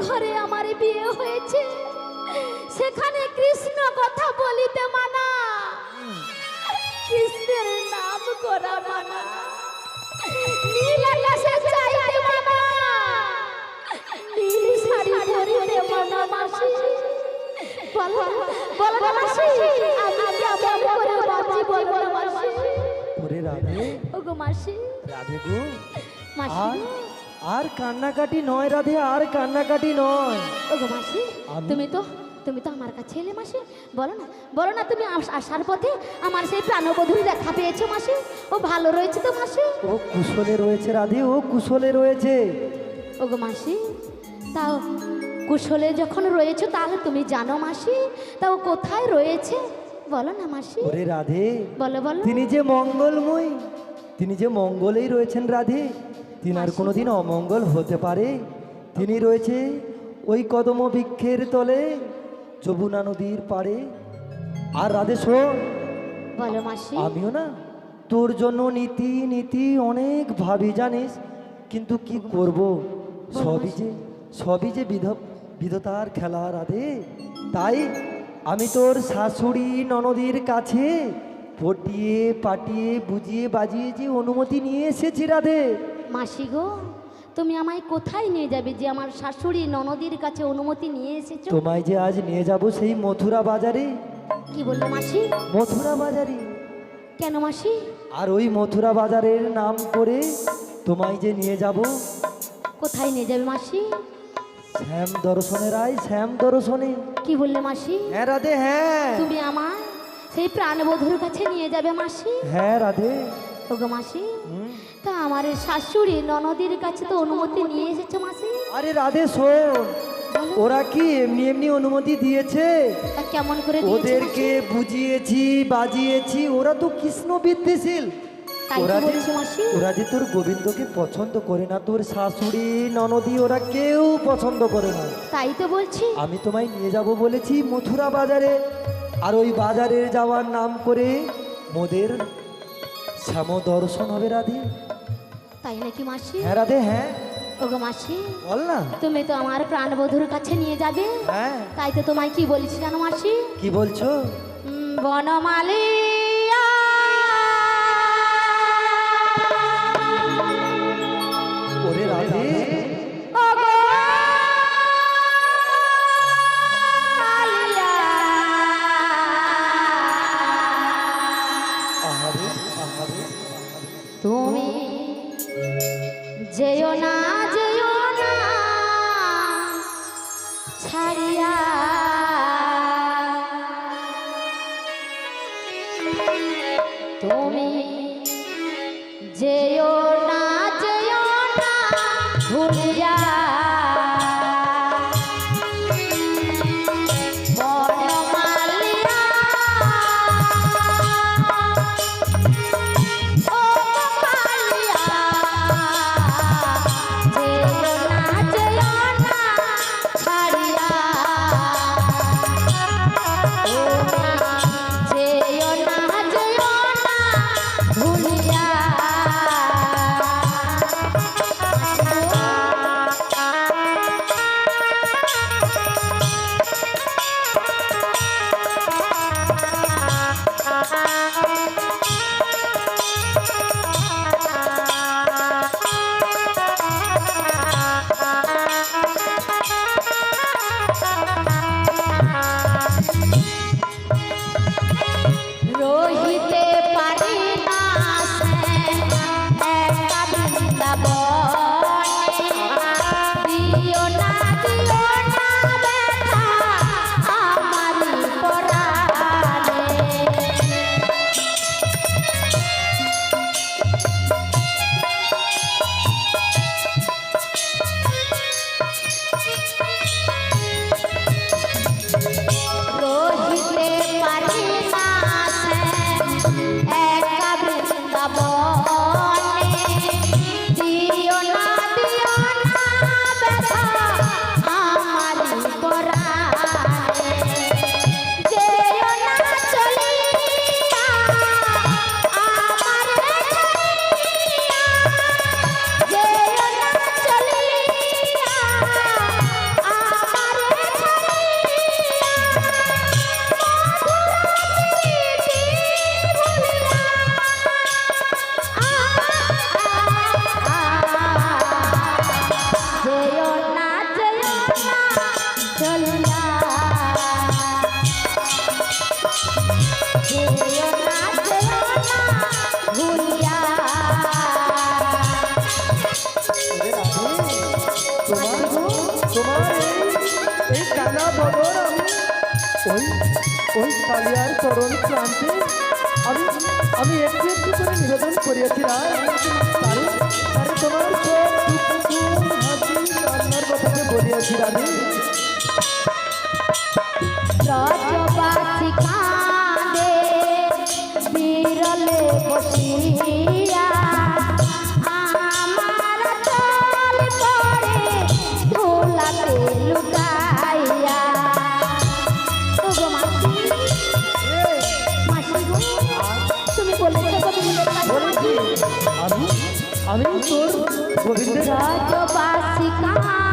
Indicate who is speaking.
Speaker 1: ঘরে আমার বিয়ে হয়েছে, সেখানে কৃষ্ণ কথা বলিতে মানা, কৃষ্ণের নাম করা মানা, নীল আকাশে চাইতে মানা, নীল শাড়ি পরিতে মানা। মাসি বলো বলো মাসি, আমি কেমন করে বাঁচি বলো মাসি।
Speaker 2: ওরে রাধে,
Speaker 1: ওগো মাসি,
Speaker 2: রাধে গো,
Speaker 1: মাসি
Speaker 2: আর কান্নাকাটি নয় রাধে, আর কান্নাকাটি নয়।
Speaker 1: ওগো মাসি, তুমি তো আমার কাছে এলে মাসি, বলো না তুমি আসার পথে আমার সেই প্রাণবধূর দেখা পেয়েছো মাসি? ও ভালো রয়েছে তো মাসি?
Speaker 2: ও কুশলে রয়েছে রাধে, ও কুশলে রয়েছে।
Speaker 1: ওগো মাসি, তাও কুশলে যখন রয়েছে তাহলে তুমি জানো মাসি তাও কোথায় রয়েছে? বলো না মাসি।
Speaker 2: ওরে রাধে,
Speaker 1: বলো বলো।
Speaker 2: তিনি যে মঙ্গলময়, তিনি যে মঙ্গলেই রয়েছেন রাধে, তিনি আর কোনোদিন অমঙ্গল হতে পারে? তিনি রয়েছে ওই কদম বৃক্ষের তলে, যমুনা নদীর পাড়ে। আর রাধে শোন,
Speaker 1: বলো মাসি।
Speaker 2: আমিও না তোর জন্য নীতি নীতি অনেক ভাবি জানিস, কিন্তু কি করব, সবই যে বিধাতার খেলা রাধে। তাই আমি তোর শাশুড়ি ননদির কাছে পটিয়ে পাটিয়ে বুঝিয়ে বাজিয়ে যে অনুমতি নিয়ে এসেছি রাধে।
Speaker 1: মাসি গো, তুমি আমায় কোথায় নিয়ে যাবে যে আমার শাশুড়ি ননদির কাছে অনুমতি নিয়ে এসেছো?
Speaker 2: তোমায় যে আজ নিয়ে যাব সেই মথুরা বাজারে।
Speaker 1: কি বললে মাসি?
Speaker 2: মথুরা বাজারে।
Speaker 1: কেন মাসি?
Speaker 2: আর ওই মথুরা বাজারের নাম করে তোমায় যে নিয়ে যাব।
Speaker 1: কোথায় নিয়ে যাবে মাসি?
Speaker 2: শ্যাম দর্শনে রায়, শ্যাম দর্শনে।
Speaker 1: কি বললে মাসি?
Speaker 2: হ্যাঁ রাধে, হ্যাঁ।
Speaker 1: তুমি আমার সেই প্রাণবধূর কাছে নিয়ে যাবে মাসি?
Speaker 2: হ্যাঁ রাধে।
Speaker 1: ওগো মাসি, তা আমার শাশুড়ি ননদির কাছে তো অনুমতি নিয়ে এসেছো মাসি?
Speaker 2: আরে রাধে শোন, ওরা কি এমনি এমনি অনুমতি দিয়েছে?
Speaker 1: তা কেমন করে দিয়েছে
Speaker 2: ওদেরকে বুঝিয়েছি বাজিয়েছি, ওরা তো কৃষ্ণ বিদ্বেষীল। ওরা যে তোর গোবিন্দকে পছন্দ করে না, তোর শাশুড়ি ননদি ওরা কেউ পছন্দ করে না।
Speaker 1: তাই তো বলছি।
Speaker 2: আমি তোমায় নিয়ে যাব বলেছি মথুরা বাজারে, আর ওই বাজারে যাওয়ার নাম করে মোদের শ্যাম দর্শন হবে রাধে।
Speaker 1: তাই নাকি মাসি?
Speaker 2: হ্যাঁ রাধে, হ্যাঁ।
Speaker 1: ওগো মাসি,
Speaker 2: বল না।
Speaker 1: তুমি তো আমার প্রাণবধূর কাছে নিয়ে যাবে।
Speaker 2: হ্যাঁ।
Speaker 1: তাই তো তোমায় কি বলেছি জানো মাসি?
Speaker 2: কি বলছো?
Speaker 1: বনমালী
Speaker 2: ওরে রাধে,
Speaker 1: তুমি যেও না ছাড়িয়া, তুমি যেও না ভুলিয়া। ছাড়িয়া চলিয়া যেও না ভুলিয়া।
Speaker 2: তোমার তোমার এই টানা বদর আমি ওই ওই কালিয়ার চরণ ক্রান্তি আমি একটু একটু করে নিবেদন করিয়াছি রায়। তারে তারে তোমার সব দুঃখ হাসি কান্নার কথাকে বলিয়াছি রাধে।
Speaker 1: ব্রজবাসী কাঁদে বিরলে বসিয়া আমার তল পড়ে ধুলাতে লুকাইয়া। ওগো মাসি, মাসি গো, তুমি বলেছো গোবিন্দের কাছে
Speaker 2: বলেছি আমি তোর গোবিন্দের
Speaker 1: ব্রজবাসী কাঁদে